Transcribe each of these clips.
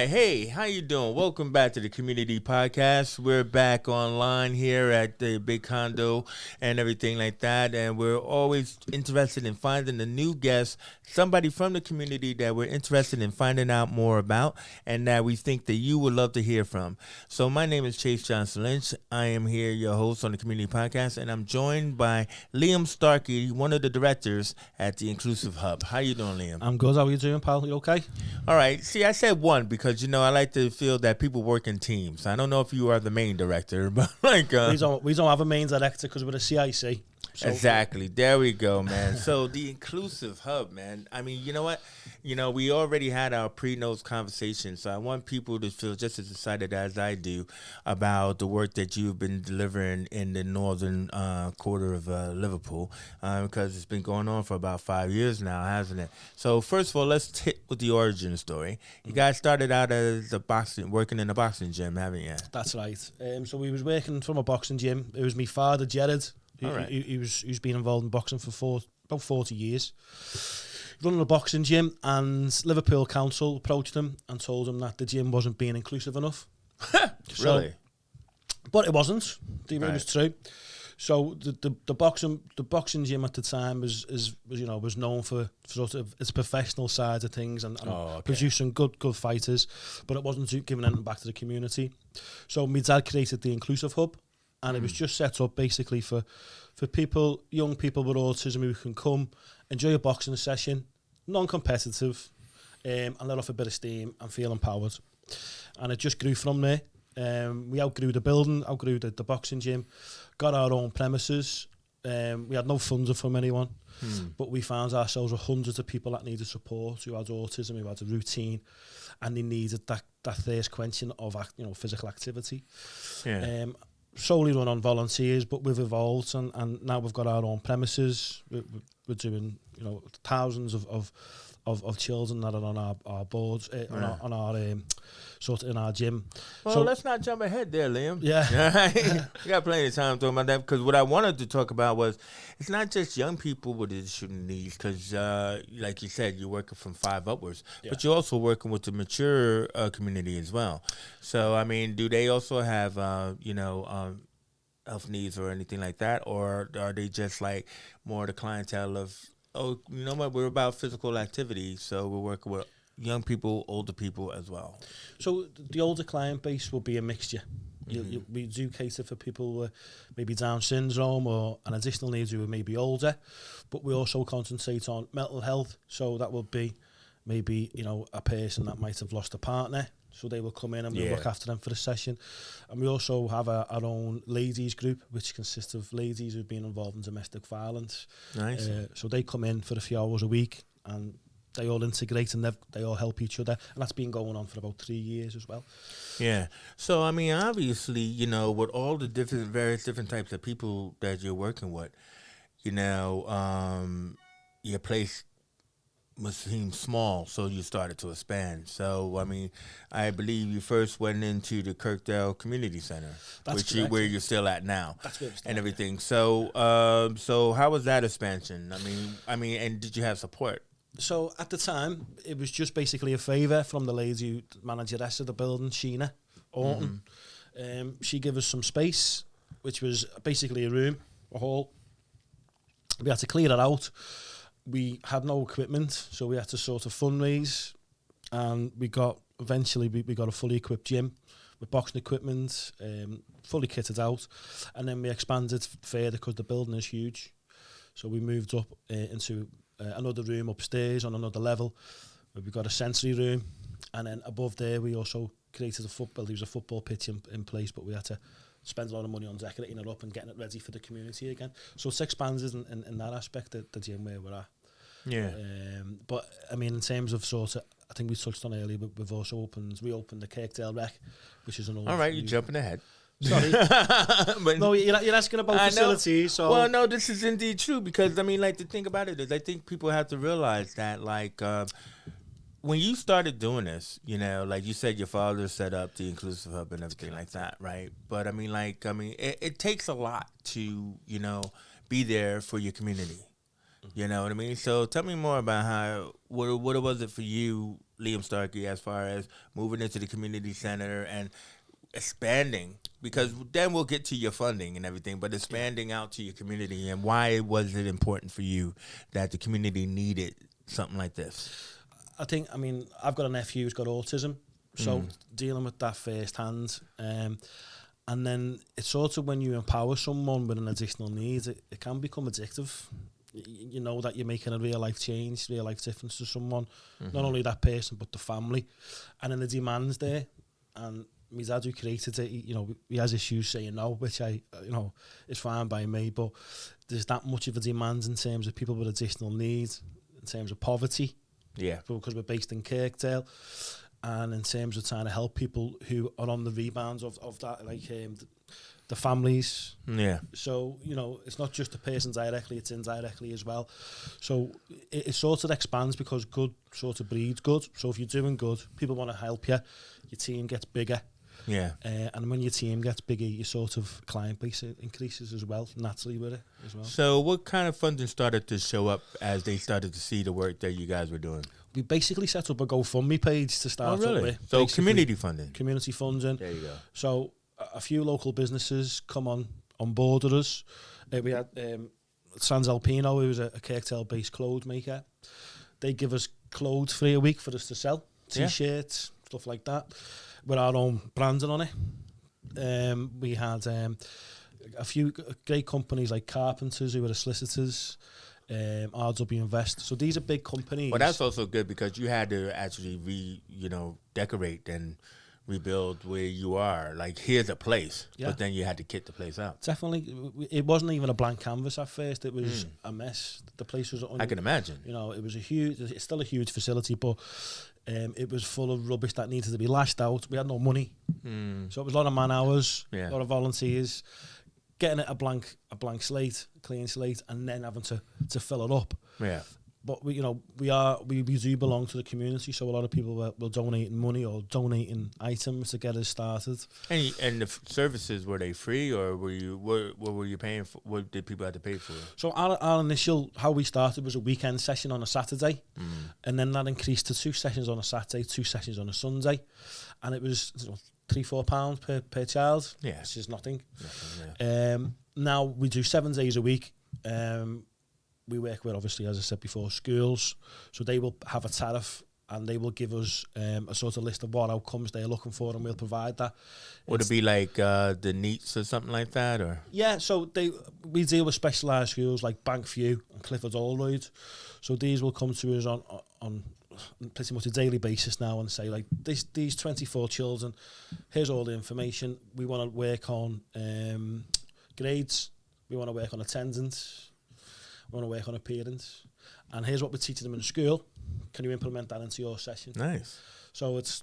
right, hey, how you doing? Welcome back to the Community Podcast. We're back online here at the Big Condo and everything like that, and we're always interested in finding a new guest, somebody from the community that we're interested in finding out more about, and that we think that you would love to hear from. So my name is Chase Johnson Lynch. I am here, your host on the Community Podcast, and I'm joined by Liam Starkey, one of the directors at the Inclusive Hub. How you doing, Liam? I'm good. How are you doing, pal? You okay? All right. See, I said one because, I like to feel that people work in teams. I don't know if you are the main director, but we don't have a main director because we're a CIC. So. Exactly. There we go, man. So the Inclusive Hub, man. I mean, you know what? We already had our pre-notes conversation, so I want people to feel just as excited as I do about the work that you've been delivering in the northern quarter of Liverpool, because it's been going on for about 5 years now, hasn't it? So first of all, let's hit with the origin story. You guys started out as working in a boxing gym, haven't you? That's right. So we was working from a boxing gym. It was my father, Jared. He's been involved in boxing for about 40 years. Running a boxing gym, and Liverpool Council approached him and told him that the gym wasn't being inclusive enough. Really? But it wasn't. It was true. So the boxing gym at the time was known for sort of its professional side of things and producing good fighters, but it wasn't giving anything back to the community. So my dad created the Inclusive Hub. And it was just set up basically for people, young people with autism who can come, enjoy a boxing session, non-competitive, and let off a bit of steam and feel empowered. And it just grew from there. We outgrew the building, outgrew the boxing gym, got our own premises. We had no funding from anyone, but we found ourselves with hundreds of people that needed support, who had autism, who had a routine, and they needed that thirst quenching of physical activity. Yeah. Solely run on volunteers, but we've evolved and now we've got our own premises. We're doing thousands of children that are on our boards, on our sort of in our gym. Well, let's not jump ahead there, Liam. Yeah. We got plenty of time talking about that, because what I wanted to talk about was it's not just young people with additional needs, because like you said, you're working from 5 upwards, but you're also working with the mature community as well. So, I mean, do they also have, health needs or anything like that, or are they just like more the clientele of, oh, you know what, we're about physical activity, so we're working with young people, older people as well? So the older client base will be a mixture. We do cater for people with maybe Down syndrome or an additional needs who are maybe older, but we also concentrate on mental health. So that would be maybe, a person that might have lost a partner. So they will come in and we'll look after them for the session. And we also have our own ladies group, which consists of ladies who've been involved in domestic violence. Nice. So they come in for a few hours a week and they all integrate and they all help each other. And that's been going on for about 3 years as well. Yeah. So, I mean, obviously, with all the various different types of people that you're working with, your place must seem small, so you started to expand. So, I mean, I believe you first went into the Kirkdale Community Center, where you're still at now. That's where and everything. So, how was that expansion? I mean, and did you have support? So at the time, it was just basically a favour from the lady who managed the rest of the building, Sheena Orton. She gave us some space, which was basically a room, a hall. We had to clear it out. We had no equipment, so we had to sort of fundraise, and eventually we got a fully equipped gym with boxing equipment, fully kitted out, and then we expanded further because the building is huge. So we moved up into another room upstairs on another level, where we got a sensory room, and then above there we also created there was a football pitch in place, but we had to spend a lot of money on decorating it up and getting it ready for the community again. So it's expanded in that aspect, the gym where we're at. Yeah. But I mean, in terms of sort of, I think we touched on earlier, but we've also reopened the Kirkdale Rec, which is an old... All right, you're jumping ahead. Sorry. But no, you're asking about facilities. So. Well, no, this is indeed true, because, I mean, like, the thing about it is I think people have to realize that, like, when you started doing this, like you said, your father set up the Inclusive Hub and everything like that, right? But, it takes a lot to, be there for your community. You know what I mean? So tell me more about what was it for you Liam Starkey as far as moving into the community center and expanding? Because then we'll get to your funding and everything, but expanding out to your community, and why was it important for you that the community needed something like this? I mean, I've got a nephew who's got autism, so dealing with that firsthand. And then it's sort of when you empower someone with an additional need, it can become addictive. You know that you're making a real life change, real life difference to someone, not only that person, but the family. And then the demand's there. And my dad, who created it, he has issues saying no, which is fine by me. But there's that much of a demand in terms of people with additional needs, in terms of poverty. Yeah. Because we're based in Kirkdale. And in terms of trying to help people who are on the rebounds of that, like the families. Yeah. So, it's not just the person directly, it's indirectly as well. So it sort of expands because good sort of breeds good. So if you're doing good, people want to help you, your team gets bigger. Yeah. And when your team gets bigger, your sort of client base increases as well, naturally with it as well. So what kind of funding started to show up as they started to see the work that you guys were doing? We basically set up a GoFundMe page to start up with. So community funding. Community funding. There you go. So a few local businesses come on board with us. We had Sans Alpino, who was a Kirkdale-based clothes maker. They give us clothes free a week for us to sell. T-shirts, stuff like that, with our own branding on it. We had a few great companies like Carpenters, who were the solicitors, RW Invest. So these are big companies. Well, that's also good because you had to actually decorate and rebuild where you are. Like, here's a place, but then you had to kit the place out. Definitely. It wasn't even a blank canvas at first. It was a mess. The place was... I can imagine. It was it's still a huge facility, but it was full of rubbish that needed to be lashed out. We had no money. So it was a lot of man hours, a lot of volunteers, getting it a blank slate, clean slate, and then having to fill it up. Yeah. But we do belong to the community, so a lot of people will donating money or donating items to get us started. And the services, were they free, or what were you paying for? What did people have to pay for? So our initial, how we started was a weekend session on a Saturday, and then that increased to 2 sessions on a Saturday, 2 sessions on a Sunday, and it was £3-4 per child. Yeah, which is nothing. Yeah. Now we do 7 days a week. We work with, obviously, as I said before, schools. So they will have a tariff and they will give us a sort of list of what outcomes they're looking for, and we'll provide that. Would it be like the NEETs or something like that? Or yeah, so we deal with specialised schools like Bankview and Clifford Allroyd. So these will come to us on pretty much a daily basis now and say, like, these 24 children, here's all the information. We want to work on grades. We want to work on attendance. We want to work on appearance, and here's what we're teaching them in school. Can you implement that into your session? Nice. So it's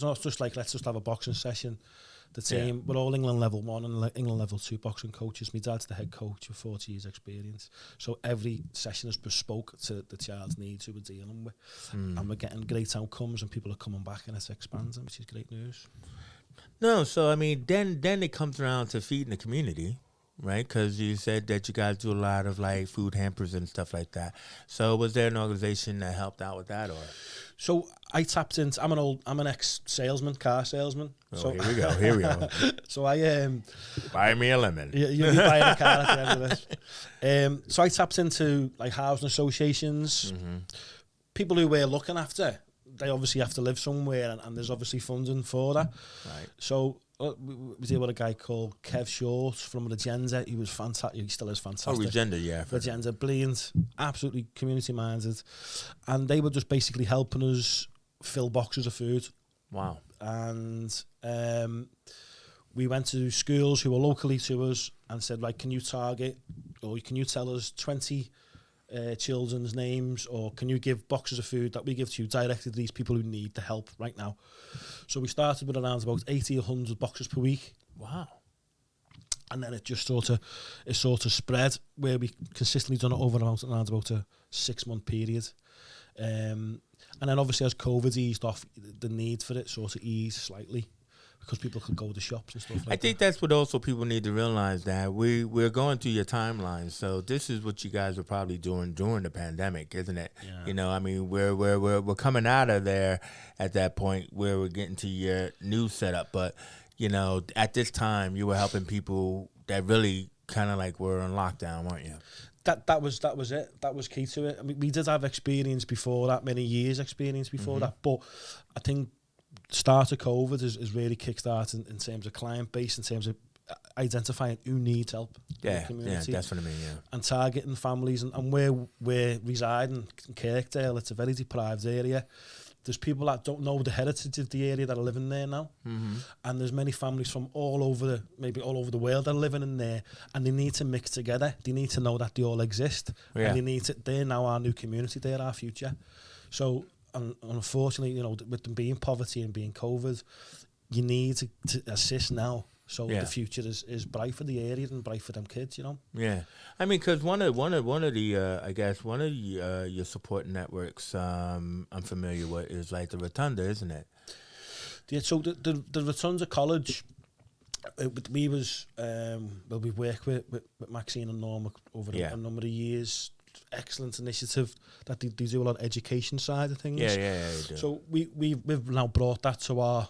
not just like, let's just have a boxing session. The team, we're all England level 1 and England level 2 boxing coaches. My dad's the head coach with 40 years experience. So every session is bespoke to the child's needs who we're dealing with, and we're getting great outcomes, and people are coming back, and it's expanding, which is great news. No, so I mean, then it comes around to feeding the community. Right, because you said that you guys do a lot of like food hampers and stuff like that. So was there an organization that helped out with that, or? So I tapped into. I'm an ex-salesman, car salesman. Oh, so here we go. So I buy me a lemon. You'll be buying a car at the end of this. So I tapped into like housing associations, people who we're looking after. They obviously have to live somewhere, and there's obviously funding for that. Right. So we deal with a guy called Kev Short from Regenda. He was fantastic. He still is fantastic. Oh, Regenda, yeah. Regenda, brilliant, absolutely community-minded. And they were just basically helping us fill boxes of food. Wow. And we went to schools who were locally to us and said, like, can you target, or can you tell us 20 children's names, or can you give boxes of food that we give to you directly to these people who need the help right now? So we started with around about 80 or 100 boxes per week. Wow. And then it just sort of spread, where we consistently done it over around about a 6-month period. And then obviously as COVID eased off, the need for it sort of eased slightly, because people could go to the shops and stuff like that. I think that's what also people need to realize, that we're going through your timeline. So this is what you guys were probably doing during the pandemic, isn't it? Yeah. You know, I mean, we're coming out of there at that point where we're getting to your new setup. But, you know, at this time, you were helping people that really kind of like were on lockdown, weren't you? That was it. That was key to it. I mean, we did have experience before that, many years experience before that, but I think start of COVID is really kick-starting in terms of client base, in terms of identifying who needs help in the community. Yeah, that's what I mean, yeah. And targeting families. And where we're residing in Kirkdale, it's a very deprived area. There's people that don't know the heritage of the area that are living there now. And there's many families from all over the world that are living in there, and they need to mix together. They need to know that they all exist. Yeah. And they're now our new community, they're our future. So, and unfortunately, you know, with them being poverty and being COVID, you need to assist now. So the future is bright for the area and bright for them kids, you know. Yeah, I mean, because one of the I guess one of the your support networks I'm familiar with is like the Rotunda, isn't it? Yeah. So the Rotunda College, we've worked with Maxine and Norma over a number of years. Excellent initiative that they do a lot of education side of things. Yeah, they do. So we've now brought that to our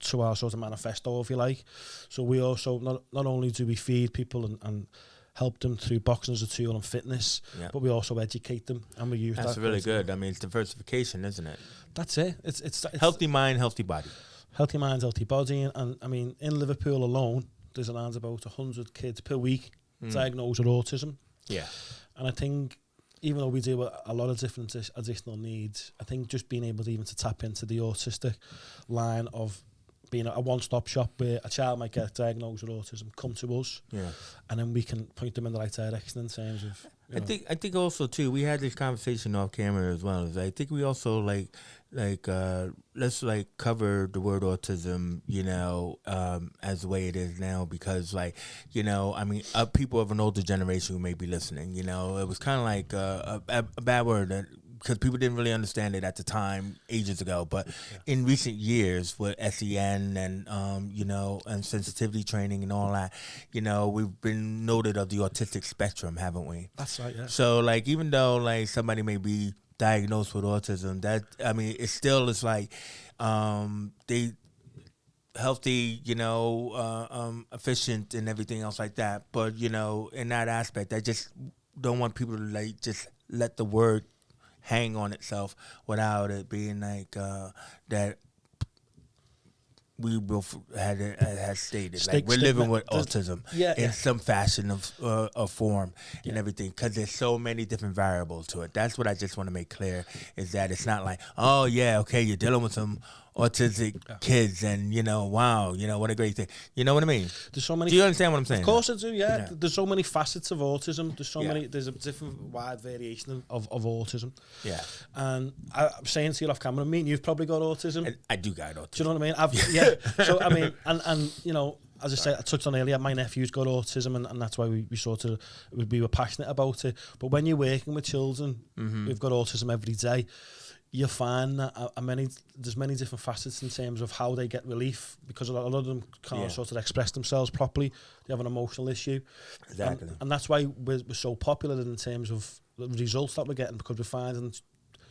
sort of manifesto, if you like. So we also not only do we feed people and help them through boxing as a tool and fitness, but we also educate them, and we use that's really good. I mean, it's diversification, isn't it? That's it. It's healthy mind, healthy body. Healthy mind, healthy body, and I mean, in Liverpool alone, there's around about 100 kids per week diagnosed with autism. Yeah, and I think, even though we do a lot of different additional needs, I think just being able to even to tap into the autistic line of being a one-stop shop where a child might get diagnosed with autism, come to us, and then we can point them in the right direction in terms of. I think also too, we had this conversation off camera as well. I think we also like let's like cover the word autism, you know, as the way it is now, because like, you know, I mean, people of an older generation who may be listening, you know, it was kind of like a bad word because people didn't really understand it at the time, ages ago. But in recent years, with SEN and you know, and sensitivity training and all that, you know, we've been noted of the autistic spectrum, haven't we? That's right. Yeah. So like, even though like somebody may be diagnosed with autism, that, I mean, it still is like they healthy, you know, efficient and everything else like that. But you know, in that aspect, I just don't want people to like just let the word hang on itself without it being like that we both had stated, like we're living with autism in some fashion of form and everything, because there's so many different variables to it. That's what I just want to make clear, is that it's not like, oh yeah, okay, you're dealing with some autistic kids and, you know, wow, you know, what a great thing. You know what I mean? There's so many. Do you understand what I'm saying? Of course I do, yeah. There's so many facets of autism. There's so many, there's a different wide variation of autism. Yeah. And I'm saying to you off camera, me and you've probably got autism. I do got autism. Do you know what I mean? So, I mean, and you know, as I said, I touched on earlier, my nephew's got autism, and that's why we were passionate about it. But when you're working with children who've got autism every day, you'll find that there's many different facets in terms of how they get relief, because a lot of them can't sort of express themselves properly. They have an emotional issue. Exactly. And that's why we're so popular in terms of the results that we're getting, because we're finding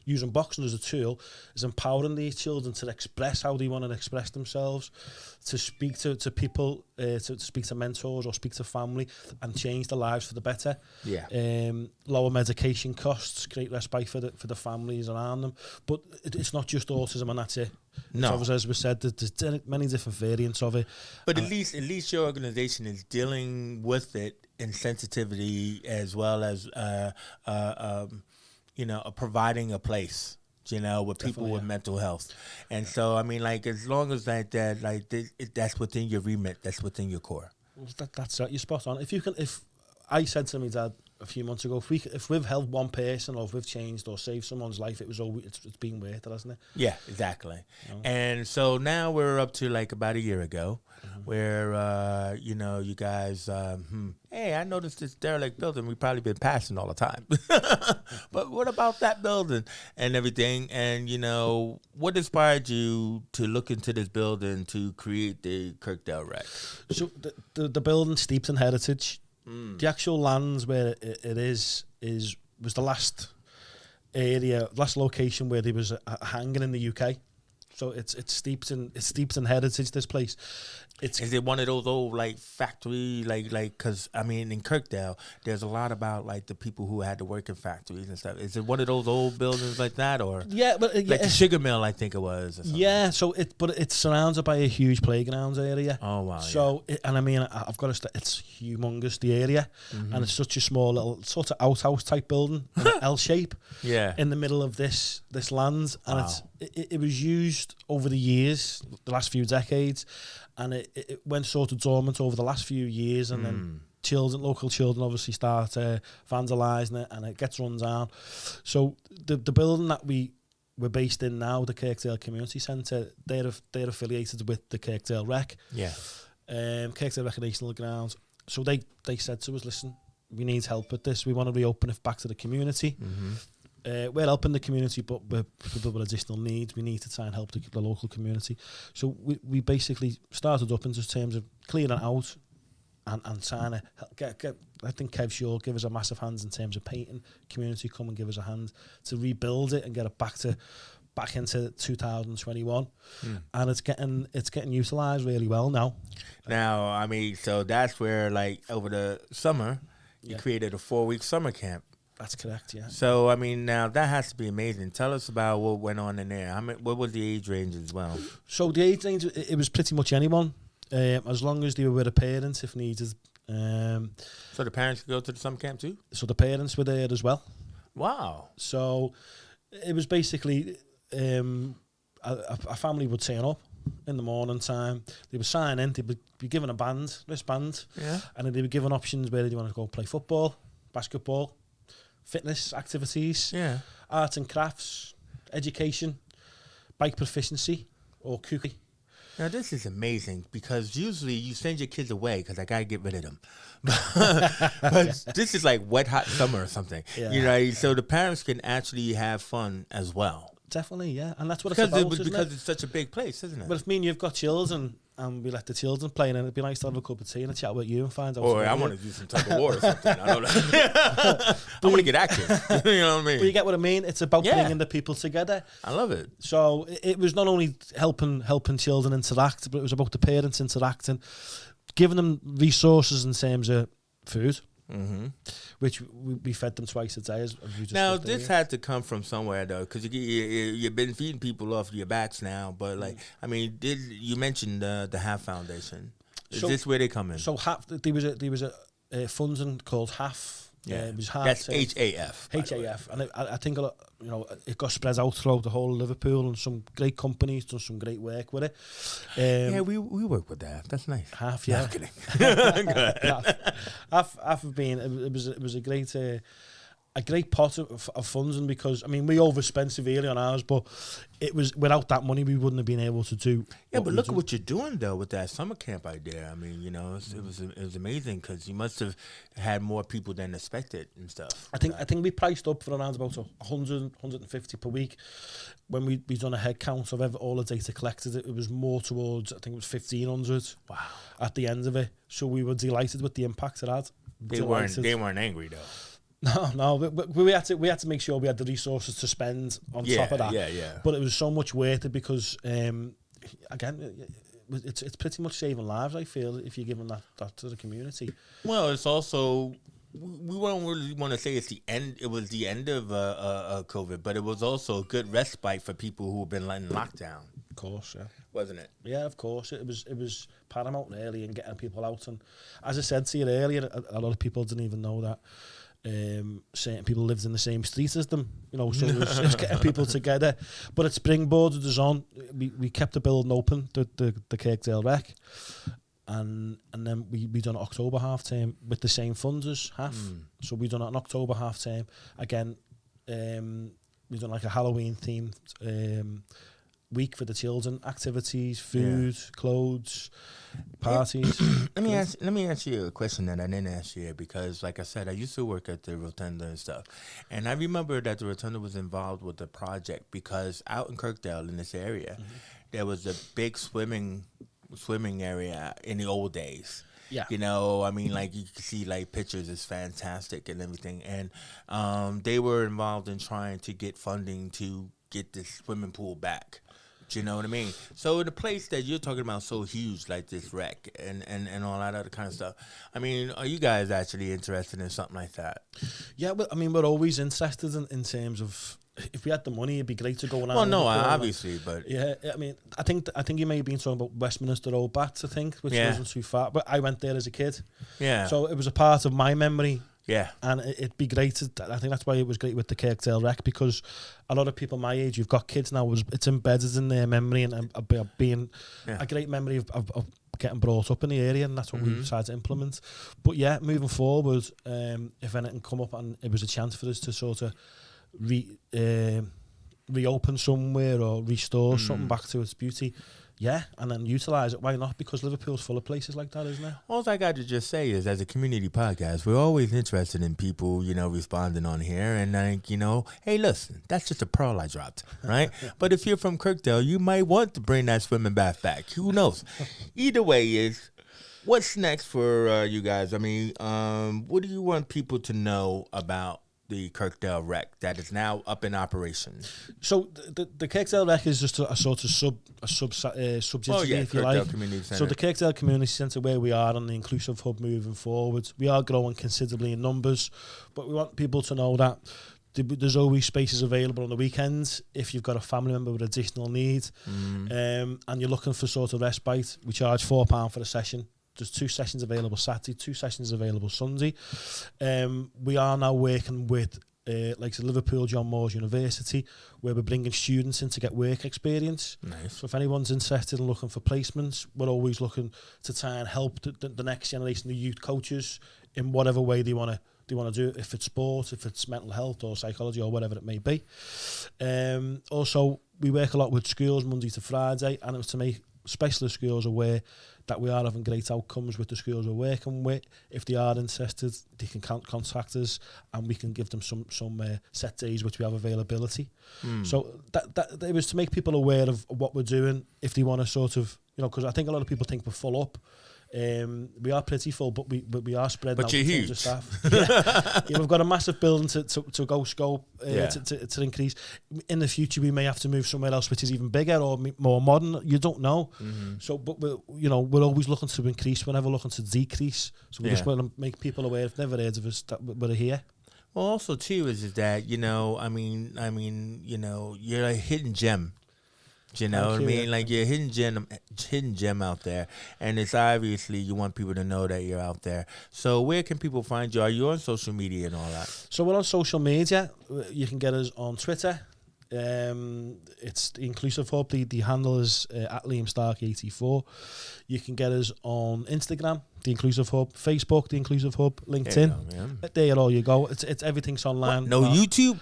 using boxing as a tool is empowering these children to express how they want to express themselves, to speak to people, to speak to mentors or speak to family and change their lives for the better. Lower medication costs, great respite for the families around them. But it's not just autism and that's it. No. Obviously, as we said, there's many different variants of it. But at least your organization is dealing with it in sensitivity, as well as you know, providing a place, you know, with people with mental health. And so, I mean, like, as long as that's within your remit, that's within your core. That's right, you're spot on. If I said to me, Dad, a few months ago, if we've helped one person or if we've changed or saved someone's life, it's been worth it, hasn't it? Yeah, exactly. And so now we're up to like about a year ago, where you guys, hey, I noticed this derelict building. We've probably been passing all the time, but what about that building and everything? And what inspired you to look into this building to create the Kirkdale Rec? So the building steeped in heritage. The actual lands where it is was the last location where there was a hanging in the UK. So it's steeped in heritage. This place, is it one of those old like factory like because I mean in Kirkdale there's a lot about like the people who had to work in factories and stuff. Is it one of those old buildings like that or but like the sugar mill I think it was? Or something? Yeah, so it's surrounded by a huge playgrounds area. Oh wow! So and I mean I've got to it's humongous the area, and it's such a small little sort of outhouse type building in an L shape. Yeah, in the middle of this land, and it was used over the years, the last few decades, and it went sort of dormant over the last few years, and then local children obviously start vandalising it, and it gets run down. So the building that we're based in now, the Kirkdale Community Centre, they're affiliated with the Kirkdale Rec. Yeah. Kirkdale Recreational Grounds. So they said to us, listen, we need help with this. We want to reopen it back to the community. We're helping the community, but with additional needs, we need to try and help the local community. So we basically started up in just terms of clearing it out and trying to get I think Kev Shaw give us a massive hand in terms of painting. Community come and give us a hand to rebuild it and get it back into 2021, and it's getting utilised really well now. Now, I mean, so that's where like over the summer, you created a 4-week summer camp. That's correct, yeah. So, I mean, now that has to be amazing. Tell us about what went on in there. What was the age range as well? So the age range, it was pretty much anyone, as long as they were with a parent if needed. So the parents could go to the summer camp too? So the parents were there as well. Wow. So it was basically a family would turn up in the morning time. They would sign in. They would be given a wristband. Yeah. And then they were given options where they want to go play football, basketball, fitness activities, arts and crafts, education, bike proficiency, or cooking. Now, this is amazing because usually you send your kids away because I got to get rid of them. But this is like wet, hot summer or something. Yeah. So the parents can actually have fun as well. Definitely, yeah. And that's what it's about, because it's such a big place, isn't it? But if you've got children and we let the children play, and it'd be nice to have a cup of tea and a chat with you and find out. Or I want to do some tug of war or something. I don't know. I want to get active. You know what I mean? But you get what I mean? It's about bringing the people together. I love it. So it was not only helping children interact, but it was about the parents interacting, giving them resources in terms of food. Which we fed them twice a day. Now, this had to come from somewhere, though, because you've been feeding people off your backs now. But, like, I mean, you mentioned the HAF Foundation. Is this where they come in? So, HAF, there was a funding called HAF. Yeah, it was HAF. That's HAF. HAF. And I think a lot, it got spread out throughout the whole of Liverpool, and some great companies done some great work with it. Yeah, we work with that. That's nice. HAF, yeah. No, I'm kidding. HAF have been, it was a great pot of funding, because I mean we overspent severely on ours, but it was without that money we wouldn't have been able to do. Yeah, but look at what you're doing though with that summer camp idea. I mean, it was amazing, because you must have had more people than expected and stuff. I think we priced up for around about 100, 150 per week. When we done a head count of all the data collected, it was more towards, I think it was 1,500. Wow. At the end of it, so we were delighted with the impact it had. They weren't angry though. No, we had to make sure we had the resources to spend on top of that. Yeah. But it was so much worth it, because again, it's pretty much saving lives, I feel, if you're giving that to the community. Well, it's also, we don't really want to say it's the end. It was the end of COVID, but it was also a good respite for people who have been in lockdown. Of course, yeah. Wasn't it? Yeah, of course. It was paramount really in getting people out. And as I said to you earlier, a lot of people didn't even know that certain people lived in the same street as them, so it was getting people together. But it springboarded us on. We kept the building open, the Kirkdale Rec, and then we done October half term with the same funds as half. So we done it in October half term again. We done like a Halloween themed week for the children, activities, food, clothes, parties. Let me ask you a question that I didn't ask you, because like I said, I used to work at the Rotunda and stuff, and I remember that the Rotunda was involved with the project because out in Kirkdale in this area, there was a big swimming area in the old days. Yeah. You know, I mean, like, you can see, like, pictures is fantastic and everything. And they were involved in trying to get funding to get this swimming pool back. Do you know what I mean? So the place that you're talking about so huge, like this wreck and all that other kind of stuff, I mean, are you guys actually interested in something like that? Yeah, well, I mean, we're always interested in terms of, if we had the money, it'd be great to go around. Well, no, obviously, but yeah, I mean, I think you may have been talking about Westminster Old Bats, I think, which wasn't too far. But I went there as a kid. Yeah. So it was a part of my memory. Yeah. And it'd be great to, I think that's why it was great with the Kirkdale Rec, because a lot of people my age, you've got kids now, it's embedded in their memory and being a great memory of getting brought up in the area, and that's what we decided to implement. But yeah, moving forward, if anything come up and it was a chance for us to sort of reopen somewhere or restore something back to its beauty, and then utilise it. Why not? Because Liverpool's full of places like that, isn't it? All I got to just say is, as a community podcast, we're always interested in people, you know, responding on here. And like, you know, hey, listen, that's just a pearl I dropped, right? But if you're from Kirkdale, you might want to bring that swimming bath back. Who knows? Either way is, what's next for you guys? I mean, what do you want people to know about the Kirkdale Rec that is now up in operation? So the Kirkdale Rec is just a sort of subsidiary, if you like. So the Kirkdale Community Centre, where we are on the inclusive hub moving forward, we are growing considerably in numbers, but we want people to know that there's always spaces available on the weekends if you've got a family member with additional needs, and you're looking for sort of respite. We charge £4 for a session. There's 2 sessions available Saturday, 2 sessions available Sunday. We are now working with like the Liverpool John Moores University, where we're bringing students in to get work experience. Nice. So if anyone's interested in looking for placements, we're always looking to try and help the next generation of youth coaches in whatever way they want to do it, if it's sport, if it's mental health or psychology or whatever it may be. Also, we work a lot with schools Monday to Friday, and it was to make specialist schools aware that we are having great outcomes with the schools we're working with. If they are interested, they can contact us, and we can give them some set days which we have availability. So that it was to make people aware of what we're doing, if they want to sort of, you know, because I think a lot of people think we're full up. We are pretty full, but we are spread out in terms of staff. We've got a massive building to go scope to increase. In the future, we may have to move somewhere else which is even bigger or more modern. You don't know. So, but we're always looking to increase. We're never looking to decrease. So we just want to make people aware, if never heard of us, that we're here. Well, also too is that, you know, I mean, you know, you're a hidden gem. You know what I mean? Like, you're a hidden gem out there, and it's obviously you want people to know that you're out there. So where can people find you? Are you on social media and all that? So we're on social media. You can get us on Twitter. It's the Inclusive Hub. The handle is at Liam Starkey 84. You can get us on Instagram, the Inclusive Hub, Facebook, the Inclusive Hub, LinkedIn. There you go. It's everything's online. No YouTube?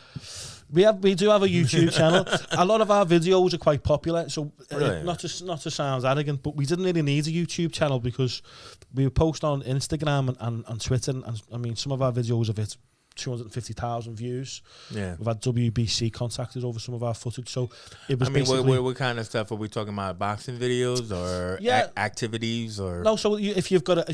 We do have a YouTube channel. A lot of our videos are quite popular, so not to sound arrogant, but we didn't really need a YouTube channel because we post on Instagram and Twitter, and I mean, some of our videos have hit 250,000 views. Yeah, we've had WBC contacted over some of our footage, so it was. I mean, what kind of stuff are we talking about? Boxing videos or activities or? No, so if you've got,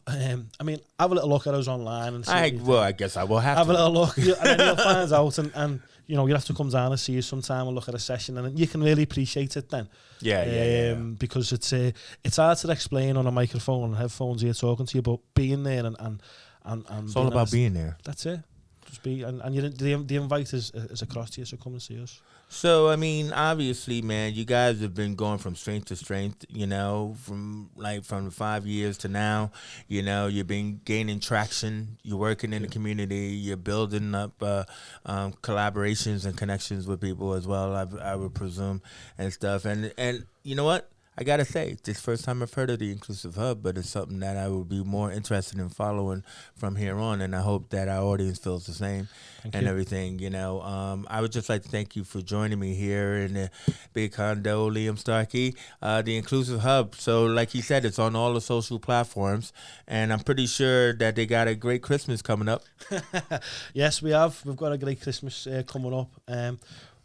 I mean, have a little look at us online and see. I guess I will have a little look, and then you'll find out, and you know, you have to come down and see us sometime and look at a session, and you can really appreciate it then. Because it's hard to explain on a microphone and headphones here talking to you, but being there and it's all about being there. That's it. Just be, and the invite is across to you, so come and see us. So, I mean, obviously, man, you guys have been going from strength to strength, you know, from 5 years to now. You know, you've been gaining traction. You're working in the community. You're building up collaborations and connections with people as well, I would presume, and stuff. And you know what? I gotta say, this first time I've heard of the Inclusive Hub, but it's something that I would be more interested in following from here on, and I hope that our audience feels the same everything. You know, I would just like to thank you for joining me here in the Big Condo, Liam Starkey, the Inclusive Hub. So, like he said, it's on all the social platforms, and I'm pretty sure that they got a great Christmas coming up. Yes, we have. We've got a great Christmas coming up.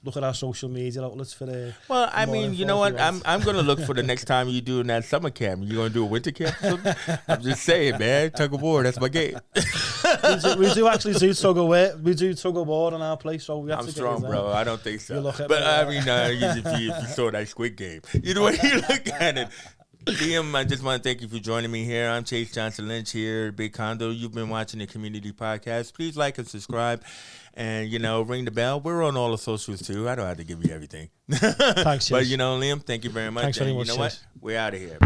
Look at our social media outlets for well, I mean, you know what? I'm going to look for the next time you doing that summer camp. You going to do a winter camp or something? I'm just saying, man. Tug of war, that's my game. we do actually do tug of war. We do tug of war on our place, so we have I'm to strong, get bro. I don't think so. But I mean, if you saw that Squid Game, you know what you look at it. Liam, I just want to thank you for joining me here. I'm Chase Johnson Lynch here at Big Condo. You've been watching the Community Podcast. Please like and subscribe and, you know, ring the bell. We're on all the socials, too. I don't have to give you everything. Thanks, But, you know, Liam, thank you very much. Thanks very much, you know Chase. what? We're out of here.